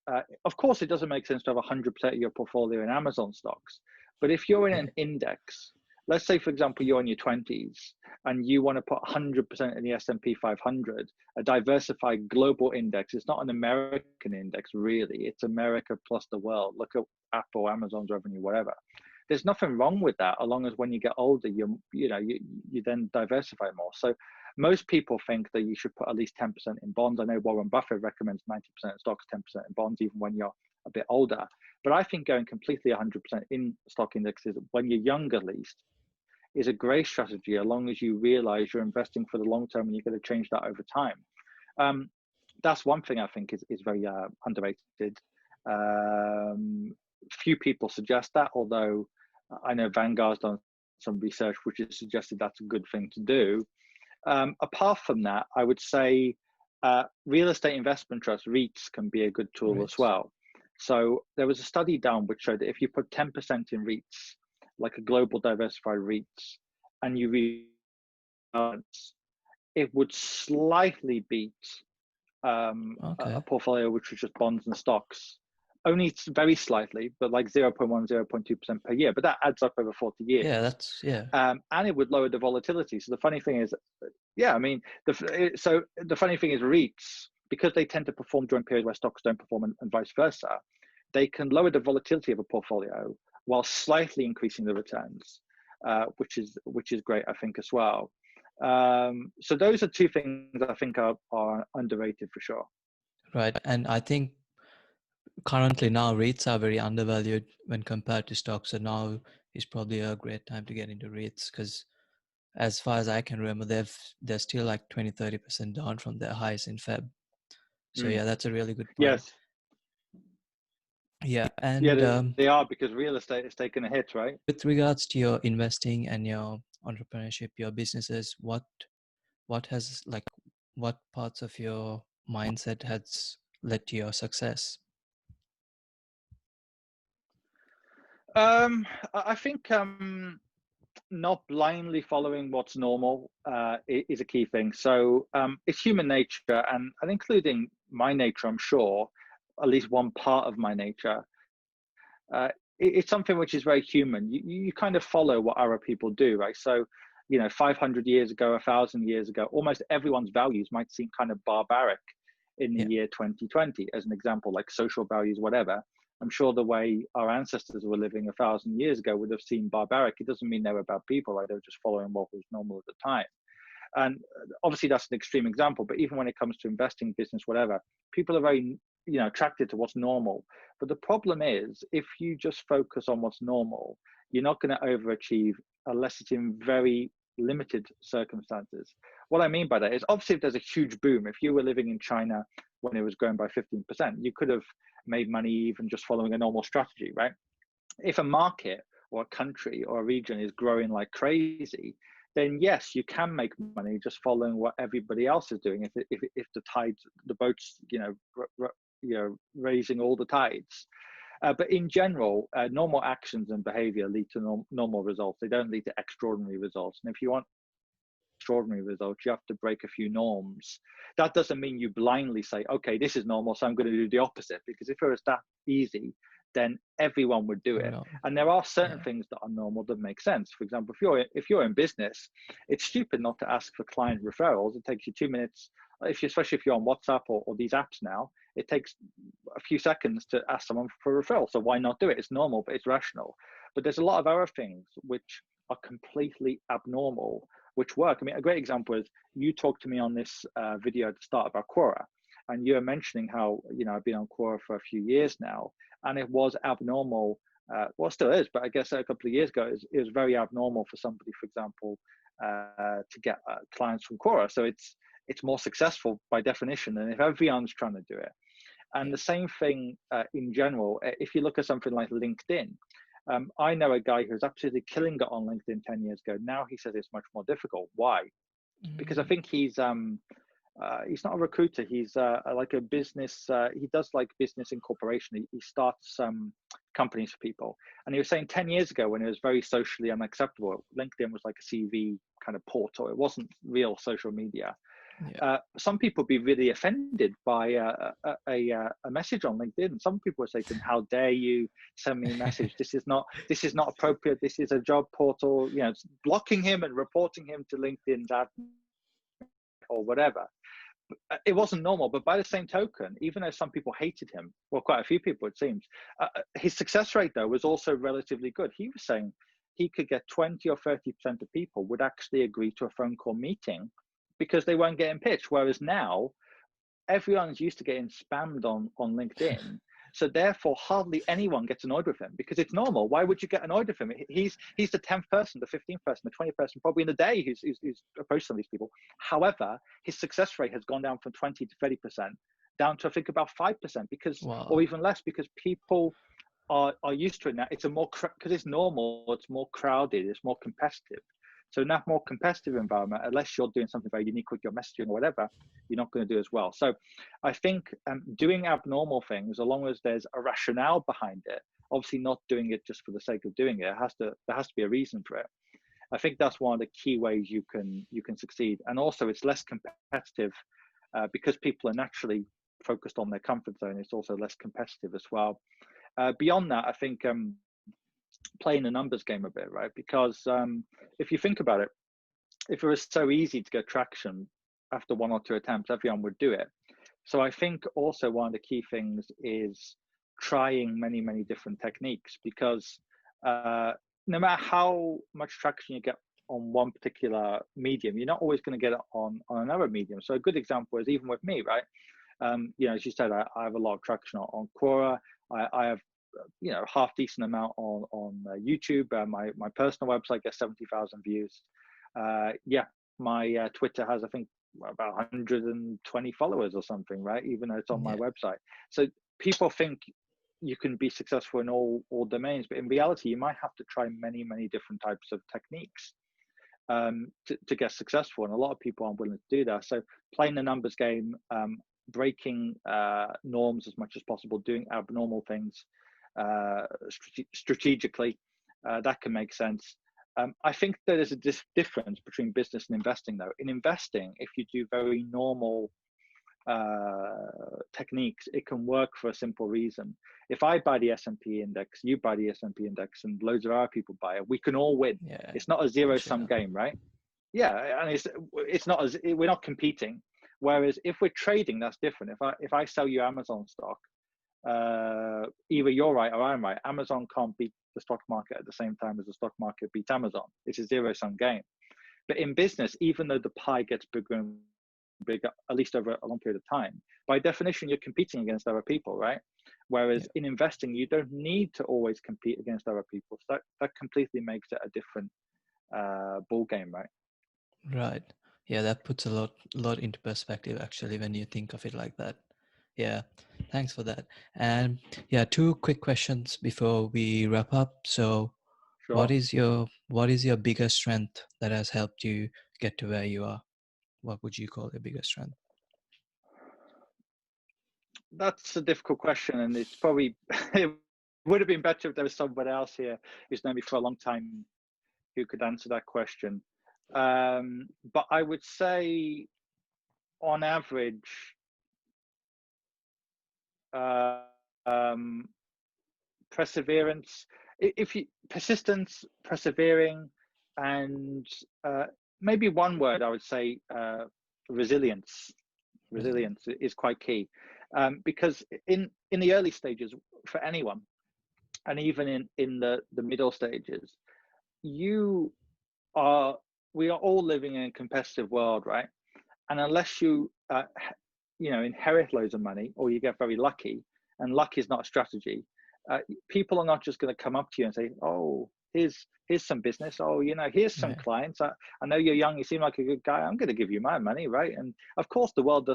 of course, it doesn't make sense to have 100% of your portfolio in Amazon stocks. But if you're in an index, let's say, for example, you're in your 20s and you want to put 100% in the S&P 500, a diversified global index. It's not an American index, really. It's America plus the world. Look at Apple, Amazon's revenue, whatever. There's nothing wrong with that, as long as when you get older, you then diversify more. So most people think that you should put at least 10% in bonds. I know Warren Buffett recommends 90% in stocks, 10% in bonds, even when you're a bit older. But I think going completely 100% in stock indexes, when you're young at least, is a great strategy, as long as you realize you're investing for the long term and you're going to change that over time. That's one thing I think is very underrated. Few people suggest that, although I know Vanguard's done some research which has suggested that's a good thing to do. Apart from that, I would say real estate investment trusts, Reits, can be a good tool as well. So there was a study done which showed that if you put 10% in Reits, like a global diversified Reits, and you rebalance, it would slightly beat a portfolio which was just bonds and stocks. Only very slightly, but like 0.1, 0.2% per year. But that adds up over 40 years. And it would lower the volatility. So the funny thing is, the funny thing is Reits, because they tend to perform during periods where stocks don't perform and vice versa, they can lower the volatility of a portfolio while slightly increasing the returns, which is great, I think, as well. So those are 2 things I think are underrated for sure. Right. And I think currently now Reits are very undervalued when compared to stocks. So now is probably a great time to get into Reits, because as far as I can remember, they're still like 20-30% down from their highs in Feb. So yeah, that's a really good point. Yes. Yeah, Yeah, and they are, because real estate is taking a hit, right? with regards to your investing and your entrepreneurship, your businesses, what has like what parts of your mindset has led to your success? I think not blindly following what's normal is a key thing. So it's human nature, and including my nature, I'm sure, at least one part of my nature. Uh, it's something which is very human. You kind of follow what other people do, right? So, 500 years ago, 1,000 years ago, almost everyone's values might seem kind of barbaric in the Yeah, year 2020, as an example, like social values, whatever. I'm sure the way our ancestors were living 1,000 years ago would have seemed barbaric. It doesn't mean they were bad people, right? They were just following what was normal at the time. And obviously that's an extreme example, but even when it comes to investing, business, whatever, people are very, attracted to what's normal. But the problem is, if you just focus on what's normal, you're not going to overachieve unless it's in very limited circumstances. What I mean by that is, obviously, if there's a huge boom, if you were living in China when it was growing by 15%, you could have made money even just following a normal strategy, right? If a market or a country or a region is growing like crazy, then yes, you can make money just following what everybody else is doing. If the tides, the boats, raising all the tides. But in general, normal actions and behavior lead to normal results. They don't lead to extraordinary results. And if you want extraordinary results, you have to break a few norms. That doesn't mean you blindly say, okay, this is normal, so I'm going to do the opposite. Because if it was that easy, then everyone would do it. no, And there are certain yeah, things that are normal that make sense. For example, if you're in business, it's stupid not to ask for client referrals. It takes you 2 minutes, especially if you're on WhatsApp or these apps now. It takes a few seconds to ask someone for a referral. So why not do it? It's normal, but it's rational. But there's a lot of other things which are completely abnormal, which work. I mean, a great example is you talked to me on this video at the start about Quora, and you were mentioning how, I've been on Quora for a few years now, and it was abnormal. Well, it still is, but I guess a couple of years ago, it was very abnormal for somebody, for example, to get clients from Quora. So it's more successful by definition than if everyone's trying to do it. And yeah. the same thing in general, if you look at something like LinkedIn, I know a guy who's absolutely killing it on LinkedIn 10 years ago. Now he says it's much more difficult. Why? Because I Mm, think he's not a recruiter. He's like a business. He does like business incorporation. He starts companies for people. And he was saying 10 years ago, when it was very socially unacceptable, LinkedIn was like a CV kind of portal. It wasn't real social media. yeah, Some people would be really offended by a message on LinkedIn. Some people would say to him, "How dare you send me a message? This is not appropriate. This is a job portal." Blocking him and reporting him to LinkedIn's admin or whatever. It wasn't normal. But by the same token, even though some people hated him, well, quite a few people it seems, his success rate though was also relatively good. He was saying he could get 20 or 30% of people would actually agree to a phone call meeting because they weren't getting pitched. Whereas now, everyone's used to getting spammed on LinkedIn. So therefore, hardly anyone gets annoyed with him because it's normal. Why would you get annoyed with him? He's the 10th person, the 15th person, the 20th person, probably in the day who's approached some of these people. However, his success rate has gone down from 20 to 30%, down to I think about 5% because, or wow, even less, because people are used to it now. It's a more, because it's normal, it's more crowded, it's more competitive. So in that more competitive environment, unless you're doing something very unique with your messaging or whatever, you're not going to do as well. So I think doing abnormal things, as long as there's a rationale behind it, obviously not doing it just for the sake of doing it, there has to be a reason for it. I think that's one of the key ways you can succeed. And also it's less competitive because people are naturally focused on their comfort zone. It's also less competitive as well. Beyond that, I think playing the numbers game a bit, right? Because if you think about it, if it was so easy to get traction after one or two attempts, everyone would do it. So I think also one of the key things is trying many, many different techniques, because no matter how much traction you get on one particular medium, you're not always going to get it on another medium. So a good example is even with me, right? As you said, I have a lot of traction on Quora. I have half decent amount on YouTube. My personal website gets 70,000 views. My Twitter has, I think, about 120 followers or something, right? Even though it's on my yeah, website. So people think you can be successful in all domains, but in reality, you might have to try many different types of techniques to get successful, and a lot of people aren't willing to do that. So playing the numbers game, breaking norms as much as possible, doing abnormal things strategically, that can make sense. I think there is a difference between business and investing, though. In investing, if you do very normal techniques, it can work for a simple reason. If I buy the S&P index, you buy the S&P index, and loads of our people buy it, we can all win. Yeah, it's not a zero-sum game, right? Yeah, and it's not as, we're not competing. Whereas if we're trading, that's different. If I sell you Amazon stock, either you're right or I'm right. Amazon can't beat the stock market at the same time as the stock market beats Amazon. It's a zero-sum game. But in business, even though the pie gets bigger and bigger, at least over a long period of time, by definition, you're competing against other people, right? Whereas in investing, you don't need to always compete against other people. So that completely makes it a different ball game, right? Right. Yeah, that puts a lot into perspective actually when you think of it like that. Yeah, thanks for that. And yeah, two quick questions before we wrap up. So, Sure. what is your biggest strength that has helped you get to where you are? What would you call your biggest strength? That's a difficult question, and it's probably it would have been better if there was someone else here who's known me for a long time who could answer that question. But I would say, on average, perseverance, persistence, persevering, and maybe one word I would say, resilience. Resilience is quite key, because in the early stages for anyone, and even in the middle stages, we are all living in a competitive world, right? And unless you inherit loads of money, or you get very lucky, and luck is not a strategy, people are not just going to come up to you and say, oh, here's some business, oh, here's some clients, I know you're young, you seem like a good guy, I'm going to give you my money, right? And of course the world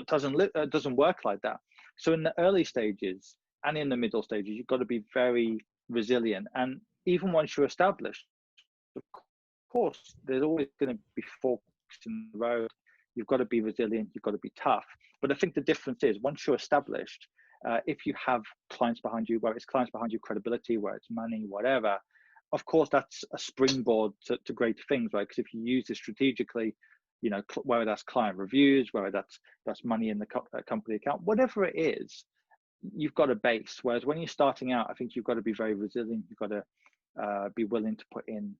doesn't work like that. So in the early stages and in the middle stages, you've got to be very resilient. And even once you're established, of course there's always going to be forks in the road. You've got to be resilient, you've got to be tough. But I think the difference is, once you're established, if you have clients behind you, whether it's clients behind you, credibility, whether it's money, whatever, of course that's a springboard to great things, right? Because if you use it strategically, whether that's client reviews, whether that's money in the company account, whatever it is, you've got a base. Whereas when you're starting out, I think you've got to be very resilient. You've got to be willing to put in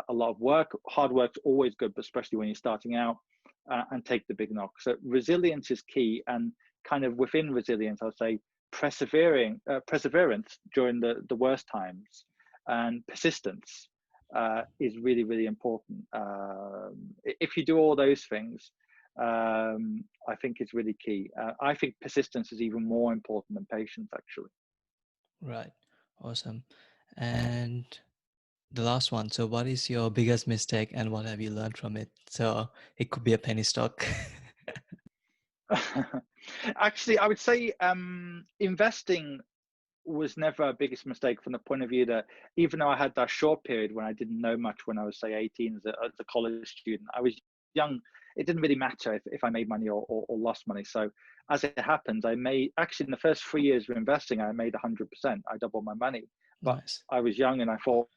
a lot of work. Hard work's always good, but especially when you're starting out, and take the big knock. So resilience is key, and kind of within resilience, I'll say perseverance during the worst times, and persistence is really important. If you do all those things, I think it's really key. I think persistence is even more important than patience, actually. Right. Awesome. And the last one. So what is your biggest mistake and what have you learned from it? So it could be a penny stock. Actually, I would say investing was never a biggest mistake, from the point of view that even though I had that short period when I didn't know much, when I was, say, 18 as a college student, I was young. It didn't really matter if I made money or lost money. So as it happens, I made, actually in the first 3 years of investing, I made 100%. I doubled my money. But Nice. I was young and I thought,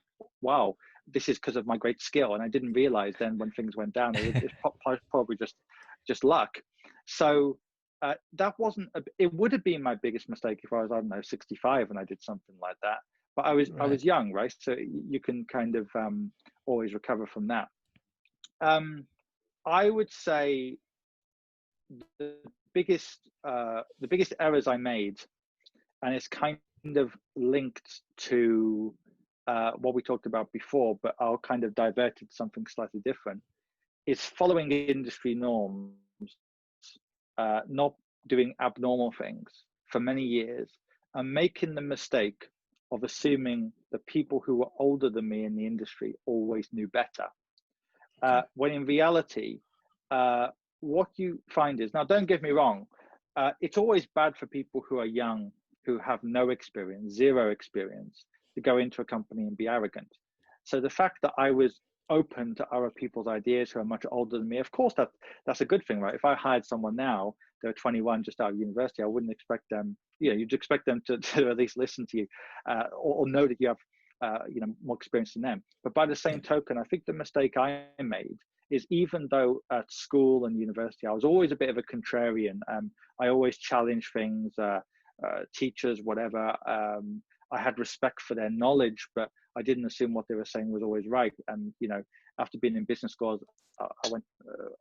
wow, this is because of my great skill. And I didn't realize then when things went down, it's probably just luck. So that wasn't, it would have been my biggest mistake if I was, I don't know, 65 and I did something like that. But I was young, right? So you can kind of always recover from that. I would say the biggest errors I made, and it's kind of linked to what we talked about before, but I'll kind of divert it to something slightly different, is following industry norms, not doing abnormal things for many years, and making the mistake of assuming that people who were older than me in the industry always knew better. When in reality, what you find is, now don't get me wrong, it's always bad for people who are young who have no experience, zero experience, to go into a company and be arrogant. So the fact that I was open to other people's ideas who are much older than me, of course, that's a good thing, right? If I hired someone now, they're 21, just out of university, I wouldn't expect them, you'd expect them to at least listen to you, or know that you have, more experience than them. But by the same token, I think the mistake I made is, even though at school and university, I was always a bit of a contrarian. I always challenged things, teachers, whatever. I had respect for their knowledge, but I didn't assume what they were saying was always right. And, after being in business schools, I went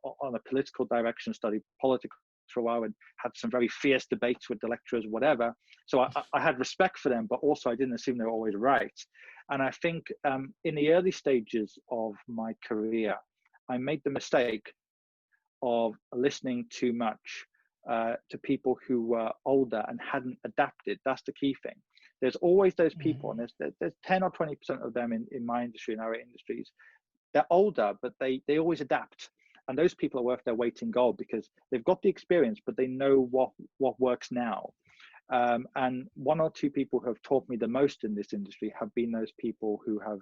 on a political direction, studied politics for a while, and had some very fierce debates with the lecturers, whatever. So I had respect for them, but also I didn't assume they were always right. And I think in the early stages of my career, I made the mistake of listening too much to people who were older and hadn't adapted. That's the key thing. There's always those people, and there's 10 or 20% of them in my industry, in our industries. They're older, but they always adapt. And those people are worth their weight in gold, because they've got the experience, but they know what works now. And one or two people who have taught me the most in this industry have been those people who have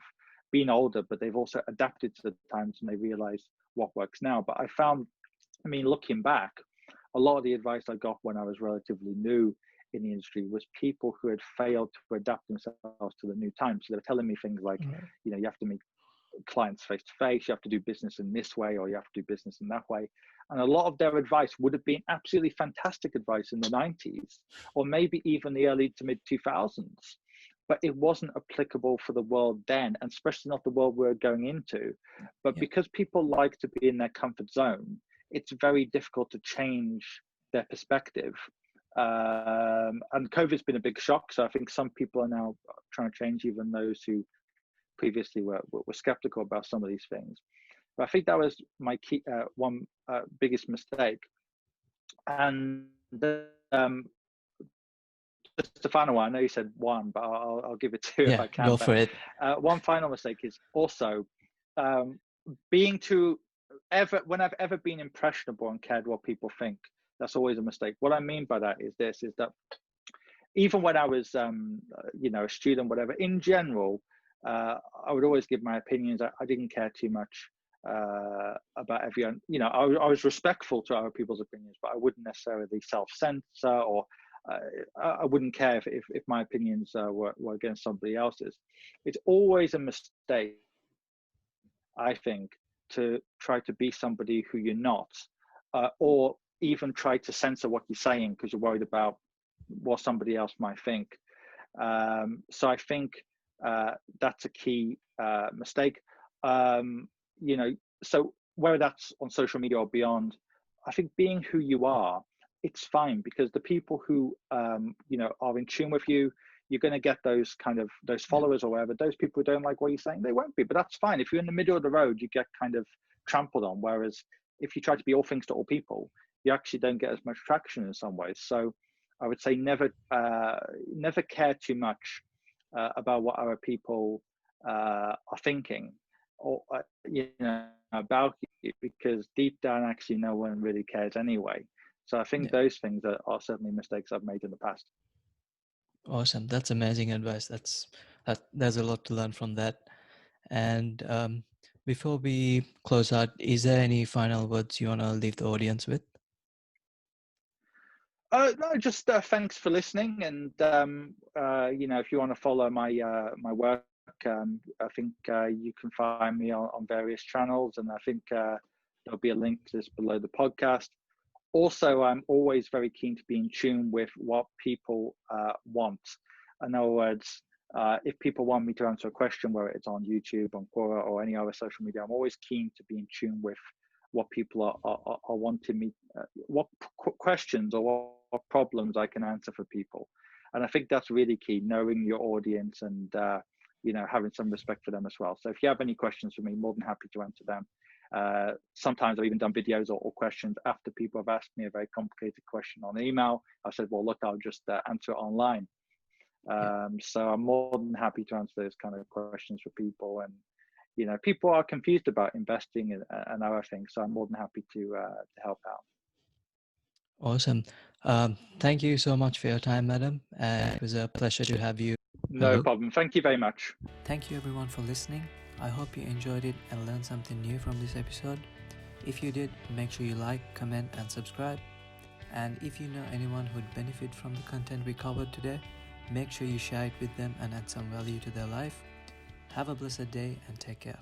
been older, but they've also adapted to the times, and they realize what works now. But I found, looking back, a lot of the advice I got when I was relatively new in the industry was people who had failed to adapt themselves to the new times. So they were telling me things like, you have to meet clients face to face, you have to do business in this way, or you have to do business in that way. And a lot of their advice would have been absolutely fantastic advice in the 90s, or maybe even the early to mid 2000s, but it wasn't applicable for the world then, and especially not the world we're going into. But because people like to be in their comfort zone, it's very difficult to change their perspective. And COVID's been a big shock. So I think some people are now trying to change, even those who previously were skeptical about some of these things. But I think that was my key, one biggest mistake. And just the final one, I know you said one, but I'll give it two if I can. Go for it. One final mistake is also when I've ever been impressionable and cared what people think, that's always a mistake. What I mean by that is that even when I was, a student, whatever, in general, I would always give my opinions. I didn't care too much about everyone. I was respectful to other people's opinions, but I wouldn't necessarily self-censor, or I wouldn't care if my opinions were against somebody else's. It's always a mistake, I think, to try to be somebody who you're not, or even try to censor what you're saying because you're worried about what somebody else might think. So I think that's a key mistake. So whether that's on social media or beyond, I think being who you are, it's fine, because the people who are in tune with you, you're going to get those followers or whatever. Those people who don't like what you're saying, they won't be, but that's fine. If you're in the middle of the road, you get kind of trampled on. Whereas if you try to be all things to all people, you actually don't get as much traction in some ways. So I would say never care too much about what other people are thinking, or about you, because deep down, actually, no one really cares anyway. So I think those things are certainly mistakes I've made in the past. Awesome. That's amazing advice. There's a lot to learn from that. And before we close out, is there any final words you want to leave the audience with? No, just thanks for listening. And if you want to follow my work, I think you can find me on various channels, and I think there'll be a link to this below the podcast. Also, I'm always very keen to be in tune with what people want. In other words, if people want me to answer a question, whether it's on YouTube, on Quora, or any other social media, I'm always keen to be in tune with what people are wanting me, what questions or what problems I can answer for people. And I think that's really key, knowing your audience and having some respect for them as well. So if you have any questions for me, more than happy to answer them. Sometimes I've even done videos or questions after people have asked me a very complicated question on email. I said, well, look, I'll just answer it online. So I'm more than happy to answer those kind of questions for people. And people are confused about investing and other things, so I'm more than happy to help out. Awesome. Thank you so much for your time, madam. It was a pleasure to have you. No Hello. problem. Thank you very much. Thank you everyone for listening. I hope you enjoyed it and learned something new from this episode. If you did, make sure you like, comment and subscribe. And if you know anyone who'd benefit from the content we covered today, make sure you share it with them and add some value to their life. Have a blessed day and take care.